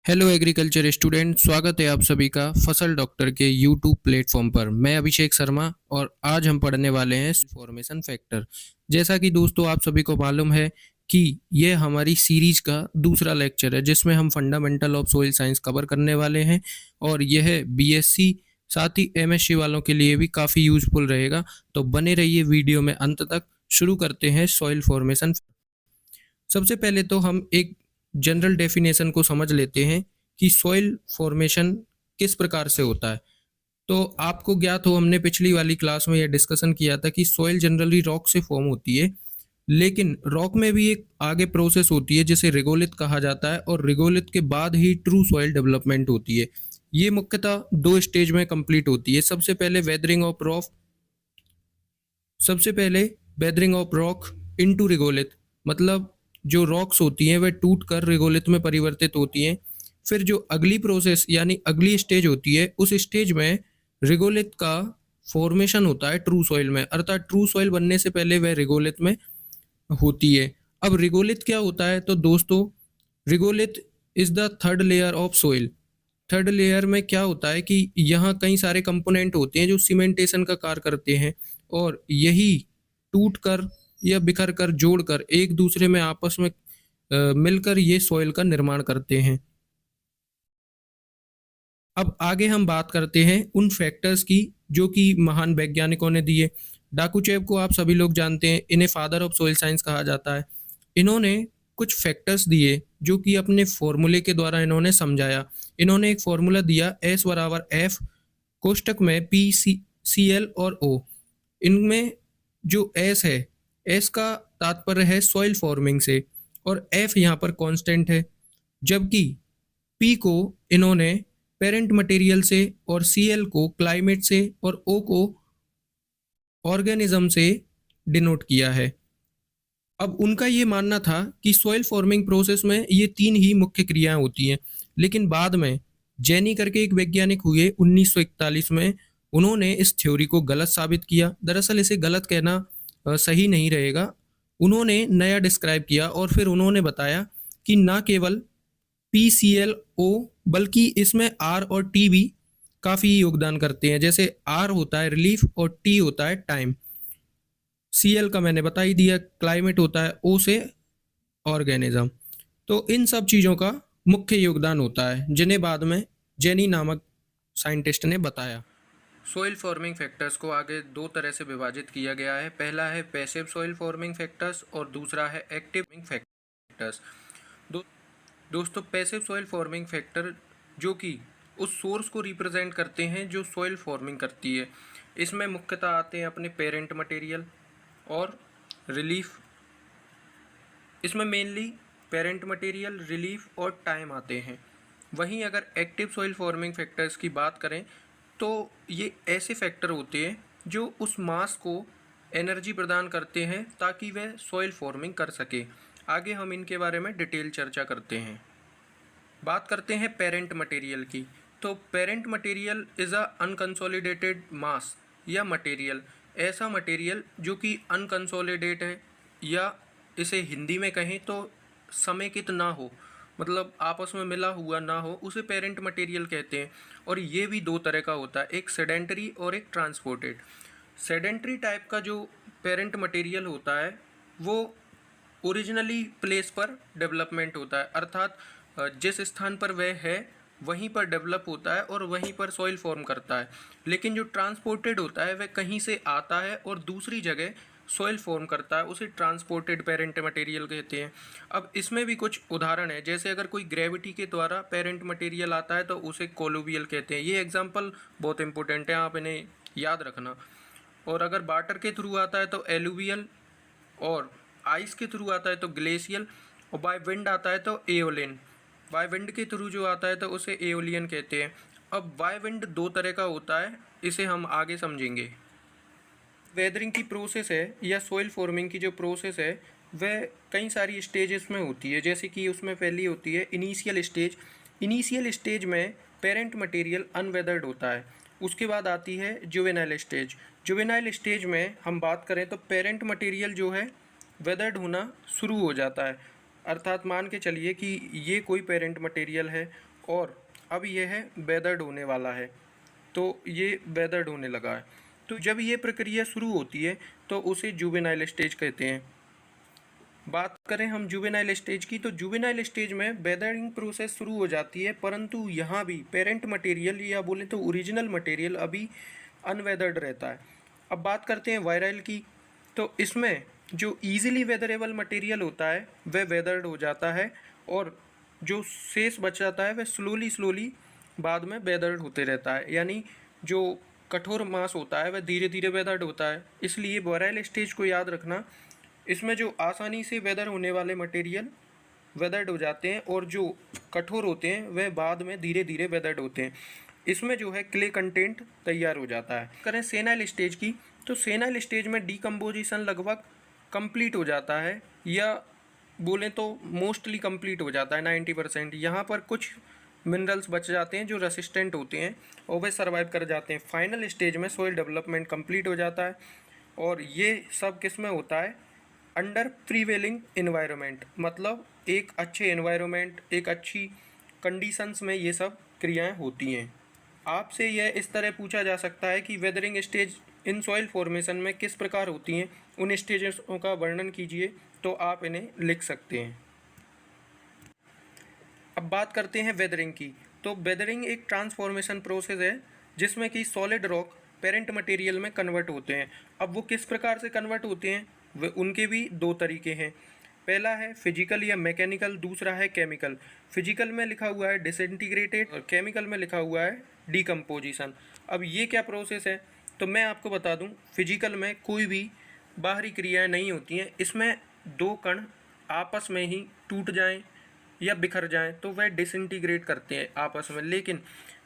Hello agriculture student, स्वागत है आप सभी का फसल डॉक्टर के यूट्यूब प्लेटफॉर्म पर। मैं अभिषेक शर्मा और आज हम पढ़ने वाले हैं फॉर्मेशन फैक्टर। जैसा कि दोस्तों आप सभी को मालूम है कि यह हमारी सीरीज का दूसरा लेक्चर है जिसमें हम fundamental of soil science cover करने वाले हैं और यह बीएससी साथ ही एमएससी वालों के लिए भी काफ़ी यूजफुल रहेगा। तो बने रहिए वीडियो में अंत तक। शुरू करते हैं सॉइल फॉर्मेशन। सबसे पहले तो हम एक जनरल डेफिनेशन को समझ लेते हैं कि सॉइल फॉर्मेशन किस प्रकार से होता है। तो आपको ज्ञात हो, हमने पिछली वाली क्लास में यह डिस्कशन किया था कि सॉइल जनरली रॉक से फॉर्म होती है, लेकिन रॉक में भी एक आगे प्रोसेस होती है जिसे रिगोलिथ कहा जाता है और रिगोलिथ के बाद ही ट्रू सॉइल डेवलपमेंट होती है। ये मुख्यतः दो स्टेज में कंप्लीट होती है। सबसे पहले weathering of rock into regolith, मतलब जो रॉक्स होती हैं वह टूट कर रिगोलिथ में परिवर्तित होती हैं। फिर जो अगली प्रोसेस यानी अगली स्टेज होती है, उस स्टेज में रिगोलिथ का फॉर्मेशन होता है ट्रू सॉइल में, अर्थात ट्रू सॉइल बनने से पहले वह रिगोलिथ में होती है। अब रिगोलिथ क्या होता है? तो दोस्तों, regolith is the third layer of soil. Third layer में क्या होता है कि यहाँ कई सारे कंपोनेंट होते हैं जो सीमेंटेशन का कार्य करते हैं और यही टूट कर या बिखर कर जोड़कर एक दूसरे में आपस में मिलकर ये सॉइल का निर्माण करते हैं। अब आगे हम बात करते हैं उन फैक्टर्स की जो कि महान वैज्ञानिकों ने दिए। डाकुचेव को आप सभी लोग जानते हैं, इन्हें फादर ऑफ सॉइल साइंस कहा जाता है। इन्होंने कुछ फैक्टर्स दिए जो कि अपने फॉर्मूले के द्वारा इन्होंने समझाया। इन्होंने एक फॉर्मूला दिया S बराबर F कोष्टक में PCl और O। इनमें जो S है, S का तात्पर्य है सॉइल फॉर्मिंग से और F यहाँ पर कांस्टेंट है, जबकि P को इन्होंने पेरेंट मटेरियल से और Cl को क्लाइमेट से और O को ऑर्गेनिज्म से डिनोट किया है। अब उनका ये मानना था कि सॉइल फॉर्मिंग प्रोसेस में ये तीन ही मुख्य क्रियाएं होती हैं, लेकिन बाद में जेनी करके एक वैज्ञानिक हुए 1941 में, उन्होंने इस थ्योरी को गलत साबित किया। दरअसल इसे गलत कहना सही नहीं रहेगा। उन्होंने नया डिस्क्राइब किया और फिर उन्होंने बताया कि ना केवल PClO बल्कि इसमें R और T भी काफ़ी योगदान करते हैं। जैसे R होता है रिलीफ और T होता है टाइम। Cl का मैंने बता ही दिया, क्लाइमेट होता है, O से ऑर्गेनिज्म। तो इन सब चीज़ों का मुख्य योगदान होता है जिन्हें बाद में जेनी नामक साइंटिस्ट ने बताया। सॉइल फॉर्मिंग फैक्टर्स को आगे दो तरह से विभाजित किया गया है। पहला है पैसिव सॉइल फॉर्मिंग फैक्टर्स और दूसरा है एक्टिव फैक्टर्स। दोस्तों, पैसिव सॉइल फॉर्मिंग फैक्टर जो कि उस सोर्स को रिप्रेजेंट करते हैं जो सॉइल फॉर्मिंग करती है, इसमें मुख्यतः आते हैं अपने पेरेंट मटेरियल और रिलीफ। इसमें मेनली पेरेंट मटेरियल, रिलीफ और टाइम आते हैं। वहीं अगर एक्टिव सॉइल फॉर्मिंग फैक्टर्स की बात करें तो ये ऐसे फैक्टर होते हैं जो उस मास को एनर्जी प्रदान करते हैं ताकि वह सॉइल फॉर्मिंग कर सके। आगे हम इनके बारे में डिटेल चर्चा करते हैं। बात करते हैं पेरेंट मटेरियल की। तो parent material is a unconsolidated mass या मटेरियल, ऐसा मटेरियल जो कि अनकंसोलिडेट है या इसे हिंदी में कहें तो समेकित ना हो, मतलब आपस में मिला हुआ ना हो, उसे पेरेंट मटेरियल कहते हैं। और ये भी दो तरह का होता है, एक सेडेंटरी और एक ट्रांसपोर्टेड। सेडेंटरी टाइप का जो पेरेंट मटेरियल होता है वो ओरिजिनली प्लेस पर डेवलपमेंट होता है, अर्थात जिस स्थान पर वह है वहीं पर डेवलप होता है और वहीं पर सॉइल फॉर्म करता है। लेकिन जो ट्रांसपोर्टेड होता है वह कहीं से आता है और दूसरी जगह सॉइल फॉर्म करता है, उसे ट्रांसपोर्टेड पेरेंट मटेरियल कहते हैं। अब इसमें भी कुछ उदाहरण है, जैसे अगर कोई ग्रेविटी के द्वारा पेरेंट मटेरियल आता है तो उसे कोलुवियल कहते हैं। ये एग्जांपल बहुत इंपॉर्टेंट है, आप इन्हें याद रखना। और अगर वाटर के थ्रू आता है तो एलुवियल, और आइस के थ्रू आता है तो ग्लेशियल, और बाय विंड आता है तो एओलियन। बाय विंड के थ्रू जो आता है तो उसे एओलियन कहते हैं। अब बाय विंड दो तरह का होता है, इसे हम आगे समझेंगे। वेदरिंग की प्रोसेस है या सॉइल फॉर्मिंग की जो प्रोसेस है वह कई सारी स्टेजेस में होती है। जैसे कि उसमें पहली होती है इनिशियल स्टेज। इनिशियल स्टेज में पेरेंट मटेरियल अनवेदर्ड होता है। उसके बाद आती है जुवेनाइल स्टेज। जुवेनाइल स्टेज में हम बात करें तो पेरेंट मटेरियल जो है वेदर्ड होना शुरू हो जाता है। अर्थात मान के चलिए कि ये कोई पेरेंट मटेरियल है और अब ये है वेदर्ड होने वाला है, तो ये वेदर्ड होने लगा है। तो जब ये प्रक्रिया शुरू होती है तो उसे जुवेनाइल स्टेज कहते हैं। बात करें हम जुवेनाइल स्टेज की, तो जुवेनाइल स्टेज में वेदरिंग प्रोसेस शुरू हो जाती है, परंतु यहाँ भी पेरेंट मटेरियल या बोले तो ओरिजिनल मटेरियल अभी अनवेदर्ड रहता है। अब बात करते हैं वायरल की, तो इसमें जो ईजिली वेदरेबल मटेरियल होता है वह वेदर्ड हो जाता है और जो शेष बच जाता है वह स्लोली बाद में वेदर्ड होते रहता है, यानी जो कठोर मास होता है वह धीरे धीरे वेदर्ड होता है। इसलिए वायरल स्टेज को याद रखना, इसमें जो आसानी से वेदर होने वाले मटेरियल वेदर्ड हो जाते हैं और जो कठोर होते हैं वह बाद में धीरे धीरे वेदर्ड होते हैं। इसमें जो है क्ले कंटेंट तैयार हो जाता है। करें सेनाइल स्टेज की, तो सेनाइल स्टेज में डीकम्पोजिशन लगभग कंप्लीट हो जाता है, या बोलें तो मोस्टली कंप्लीट हो जाता है 90%। यहाँ पर कुछ मिनरल्स बच जाते हैं जो रेसिस्टेंट होते हैं और वे सर्वाइव कर जाते हैं। फाइनल स्टेज में सॉइल डेवलपमेंट कंप्लीट हो जाता है और ये सब किस में होता है, अंडर प्रीवेलिंग इन्वायरमेंट, मतलब एक अच्छे इन्वायरमेंट, एक अच्छी कंडीशंस में ये सब क्रियाएं होती हैं। आपसे यह इस तरह पूछा जा सकता है कि weathering stage in soil formation में किस प्रकार होती हैं, उन स्टेजों का वर्णन कीजिए, तो आप इन्हें लिख सकते हैं। अब बात करते हैं वेदरिंग की, तो वेदरिंग एक ट्रांसफॉर्मेशन प्रोसेस है जिसमें कि सॉलिड रॉक पेरेंट मटेरियल में कन्वर्ट होते हैं। अब वो किस प्रकार से कन्वर्ट होते हैं, वे उनके भी दो तरीके हैं। पहला है फिजिकल या मैकेनिकल, दूसरा है केमिकल। फिजिकल में लिखा हुआ है डिसइंटीग्रेटेड और केमिकल में लिखा हुआ है डीकम्पोजिशन। अब ये क्या प्रोसेस है, तो मैं आपको बता दूं, फिजिकल में कोई भी बाहरी क्रियाएं नहीं होती हैं। इसमें दो कण आपस में ही टूट जाएं या बिखर जाएं तो वह डिसइंटीग्रेट करते हैं आपस में, लेकिन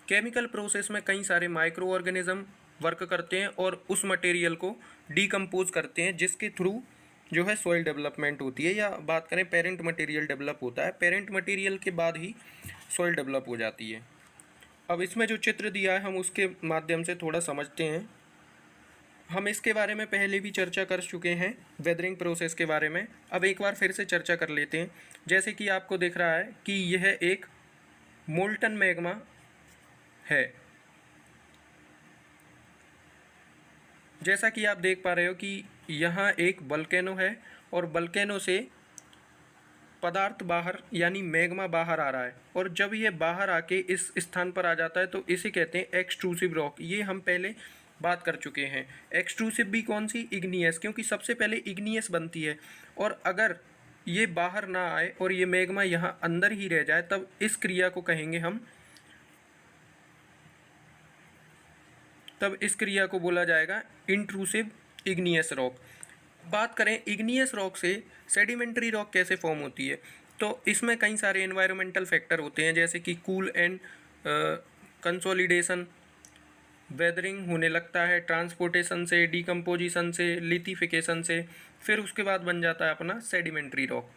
केमिकल प्रोसेस में कई सारे माइक्रो ऑर्गेनिज्म वर्क करते हैं और उस मटेरियल को डीकम्पोज करते हैं, जिसके थ्रू जो है सॉइल डेवलपमेंट होती है, या बात करें पेरेंट मटेरियल डेवलप होता है। पेरेंट मटेरियल के बाद ही सॉइल डेवलप हो जाती है। अब इसमें जो चित्र दिया है हम उसके माध्यम से थोड़ा समझते हैं। हम इसके बारे में पहले भी चर्चा कर चुके हैं, वेदरिंग प्रोसेस के बारे में। अब एक बार फिर से चर्चा कर लेते हैं। जैसे कि आपको दिख रहा है कि यह एक मोल्टन मैग्मा है। जैसा कि आप देख पा रहे हो कि यहाँ एक वोल्केनो है और वोल्केनो से पदार्थ बाहर यानी मैग्मा बाहर आ रहा है, और जब ये बाहर आके इस स्थान पर आ जाता है तो इसे कहते हैं एक्सट्रूसिव रॉक। ये हम पहले बात कर चुके हैं। एक्सट्रूसिव भी कौन सी, इग्नियस, क्योंकि सबसे पहले इग्नियस बनती है, और अगर ये बाहर ना आए और ये मैग्मा यहाँ अंदर ही रह जाए तब इस क्रिया को कहेंगे हम, तब इस क्रिया को बोला जाएगा इंट्रूसिव इग्नियस रॉक। बात करें इग्नियस रॉक से सेडिमेंट्री रॉक कैसे फॉर्म होती है, तो इसमें कई सारे एनवायरमेंटल फैक्टर होते हैं, जैसे कि कूल एंड कंसोलिडेशन, वेदरिंग होने लगता है ट्रांसपोर्टेशन से, डीकम्पोजिशन से, लिथिफिकेशन से, फिर उसके बाद बन जाता है अपना सेडिमेंट्री रॉक।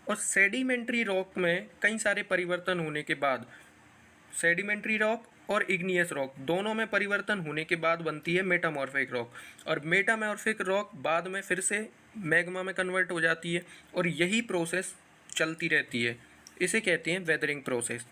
और सेडिमेंट्री रॉक में कई सारे परिवर्तन होने के बाद, सेडिमेंट्री रॉक और इग्नियस रॉक दोनों में परिवर्तन होने के बाद बनती है मेटामॉर्फिक रॉक, और मेटामॉर्फिक रॉक बाद में फिर से मैग्मा में कन्वर्ट हो जाती है, और यही प्रोसेस चलती रहती है। इसे कहते हैं वेदरिंग प्रोसेस।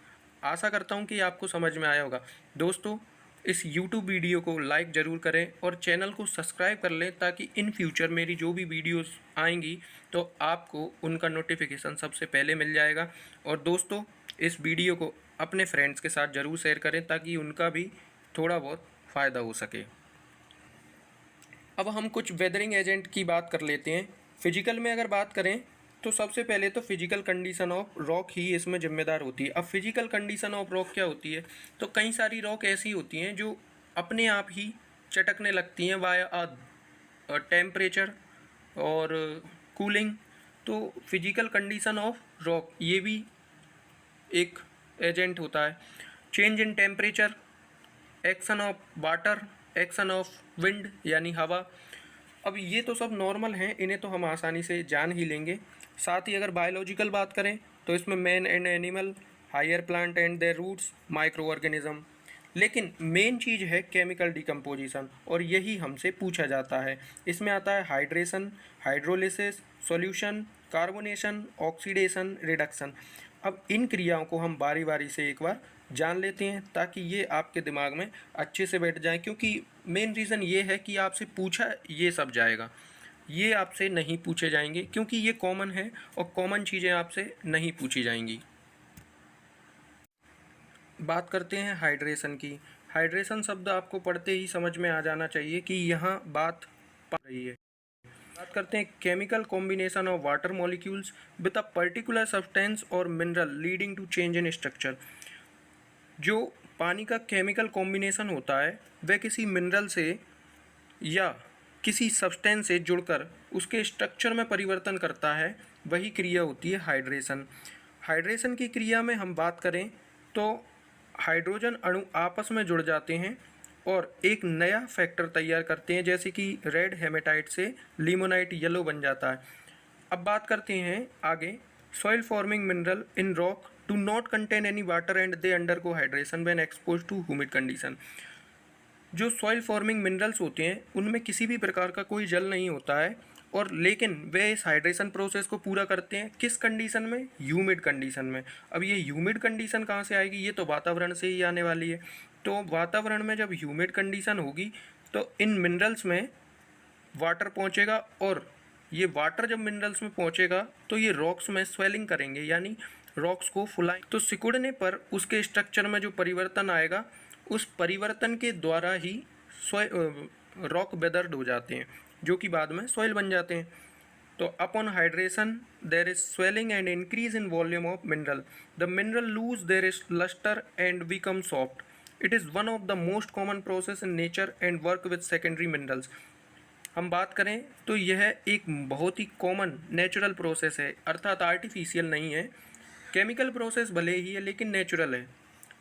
आशा करता हूँ कि आपको समझ में आया होगा। दोस्तों, इस YouTube वीडियो को लाइक ज़रूर करें और चैनल को सब्सक्राइब कर लें, ताकि इन फ्यूचर मेरी जो भी वीडियोस आएंगी तो आपको उनका नोटिफिकेशन सबसे पहले मिल जाएगा। और दोस्तों, इस वीडियो को अपने फ्रेंड्स के साथ ज़रूर शेयर करें ताकि उनका भी थोड़ा बहुत फ़ायदा हो सके। अब हम कुछ वेदरिंग एजेंट की बात कर लेते हैं। फिजिकल में अगर बात करें तो सबसे पहले तो फिजिकल कंडीशन ऑफ रॉक ही इसमें जिम्मेदार होती है। अब फिजिकल कंडीशन ऑफ रॉक क्या होती है, तो कई सारी रॉक ऐसी होती हैं जो अपने आप ही चटकने लगती हैं वाया टेम्परेचर और कूलिंग। तो फिजिकल कंडीशन ऑफ रॉक ये भी एक एजेंट होता है। Change in temperature, action of water, action of wind यानी हवा। अब ये तो सब नॉर्मल हैं, इन्हें तो हम आसानी से जान ही लेंगे। साथ ही अगर बायोलॉजिकल बात करें तो इसमें man and animal, higher plant and their roots, microorganism. लेकिन मेन चीज़ है केमिकल डिकम्पोजिशन, और यही हमसे पूछा जाता है। इसमें आता है hydration, hydrolysis, solution carbonation, oxidation, reduction. अब इन क्रियाओं को हम बारी बारी से एक बार जान लेते हैं ताकि ये आपके दिमाग में अच्छे से बैठ जाए, क्योंकि मेन रीज़न ये है कि आपसे पूछा ये सब जाएगा, ये आपसे नहीं पूछे जाएंगे क्योंकि ये कॉमन है और कॉमन चीज़ें आपसे नहीं पूछी जाएंगी। बात करते हैं हाइड्रेशन की। हाइड्रेशन शब्द आपको पढ़ते ही समझ में आ जाना चाहिए कि यहाँ बात पा रही है। बात करते हैं chemical combination of water molecules with a particular substance और mineral leading to change in structure. जो पानी का केमिकल कॉम्बिनेशन होता है वह किसी मिनरल से या किसी सब्सटेंस से जुड़कर उसके स्ट्रक्चर में परिवर्तन करता है, वही क्रिया होती है हाइड्रेशन। हाइड्रेशन की क्रिया में हम बात करें तो हाइड्रोजन अणु आपस में जुड़ जाते हैं और एक नया फैक्टर तैयार करते हैं, जैसे कि रेड हेमेटाइट से लिमोनाइट येलो बन जाता है। अब बात करते हैं आगे, soil forming mineral in rock do not contain any water and they undergo hydration when expose to humid condition. जो सॉइल फॉर्मिंग मिनरल्स होते हैं उनमें किसी भी प्रकार का कोई जल नहीं होता है, और लेकिन वे इस हाइड्रेशन प्रोसेस को पूरा करते हैं किस कंडीशन में? ह्यूमिड कंडीशन में। अब ये ह्यूमिड कंडीशन कहाँ से आएगी? ये तो वातावरण से ही आने वाली है। तो वातावरण में जब ह्यूमिड कंडीशन होगी तो इन मिनरल्स में वाटर पहुँचेगा, और ये वाटर जब मिनरल्स में पहुँचेगा तो ये रॉक्स में स्वेलिंग करेंगे, यानी रॉक्स को फुलाएं। तो सिकुड़ने पर उसके स्ट्रक्चर में जो परिवर्तन आएगा उस परिवर्तन के द्वारा ही रॉक वेदर्ड हो जाते हैं, जो कि बाद में सॉइल बन जाते हैं। तो upon hydration there is swelling and increase in volume of mineral. The mineral lose their is lustre and become soft. It is one of the most common process in nature and work with secondary minerals. हम बात करें तो यह एक बहुत ही common natural process है, अर्थात artificial नहीं है। केमिकल प्रोसेस भले ही है लेकिन नेचुरल है,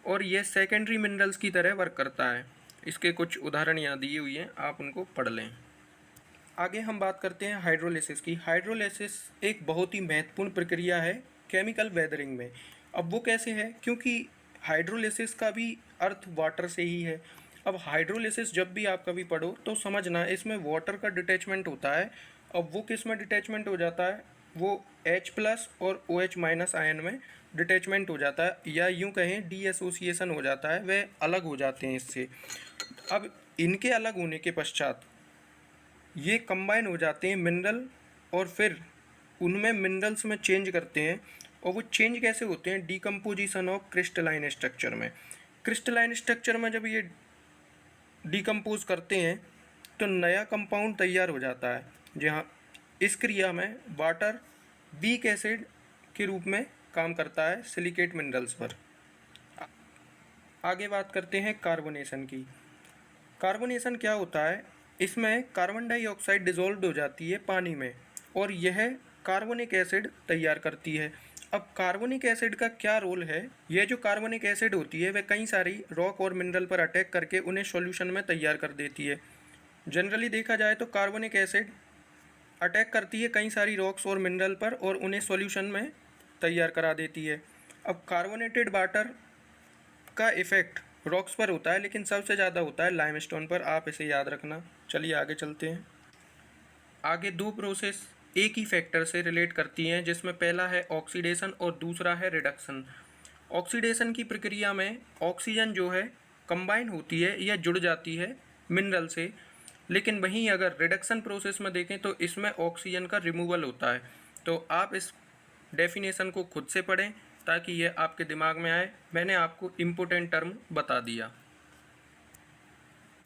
और यह सेकेंडरी मिनरल्स की तरह वर्क करता है। इसके कुछ उदाहरण यहाँ दिए हुए हैं, आप उनको पढ़ लें। आगे हम बात करते हैं हाइड्रोलिसिस की। हाइड्रोलिसिस एक बहुत ही महत्वपूर्ण प्रक्रिया है केमिकल वेदरिंग में। अब वो कैसे है? क्योंकि हाइड्रोलिसिस का भी अर्थ वाटर से ही है। अब हाइड्रोलिसिस जब भी आप कभी पढ़ो तो समझना इसमें वाटर का डिटैचमेंट होता है। अब वो किस में डिटैचमेंट हो जाता है? वो H+ और OH- आयन में डिटैचमेंट हो जाता है, या यूँ कहें डी एसोसिएशन हो जाता है, वे अलग हो जाते हैं इससे। अब इनके अलग होने के पश्चात ये कंबाइन हो जाते हैं मिनरल, और फिर उनमें मिनरल्स में चेंज करते हैं। और वो चेंज कैसे होते हैं? डिकम्पोजिशन ऑफ क्रिस्टलाइन स्ट्रक्चर में। क्रिस्टलाइन स्ट्रक्चर में जब ये डिकम्पोज करते हैं तो नया कंपाउंड तैयार हो जाता है, जहाँ इस क्रिया में वाटर वीक एसिड के रूप में काम करता है सिलिकेट मिनरल्स पर। आगे बात करते हैं कार्बोनेशन की। कार्बोनेशन क्या होता है? इसमें कार्बन डाइऑक्साइड डिसॉल्व हो जाती है पानी में, और यह कार्बोनिक एसिड तैयार करती है। अब कार्बोनिक एसिड का क्या रोल है? यह जो कार्बोनिक एसिड होती है वह कई सारी रॉक और मिनरल पर अटैक करके उन्हें सॉल्यूशन में तैयार कर देती है। जनरली देखा जाए तो कार्बोनिक एसिड अटैक करती है कई सारी रॉक्स और मिनरल पर और उन्हें सॉल्यूशन में तैयार करा देती है। अब कार्बोनेटेड वाटर का इफ़ेक्ट रॉक्स पर होता है, लेकिन सबसे ज़्यादा होता है लाइमस्टोन पर, आप इसे याद रखना। चलिए आगे चलते हैं। आगे दो प्रोसेस एक ही फैक्टर से रिलेट करती हैं, जिसमें पहला है ऑक्सीडेशन और दूसरा है रिडक्शन। ऑक्सीडेशन की प्रक्रिया में ऑक्सीजन जो है कंबाइन होती है या जुड़ जाती है मिनरल से, लेकिन वहीं अगर रिडक्शन प्रोसेस में देखें तो इसमें ऑक्सीजन का रिमूवल होता है। तो आप इस डेफिनेशन को खुद से पढ़ें ताकि यह आपके दिमाग में आए। मैंने आपको इम्पोर्टेंट टर्म बता दिया।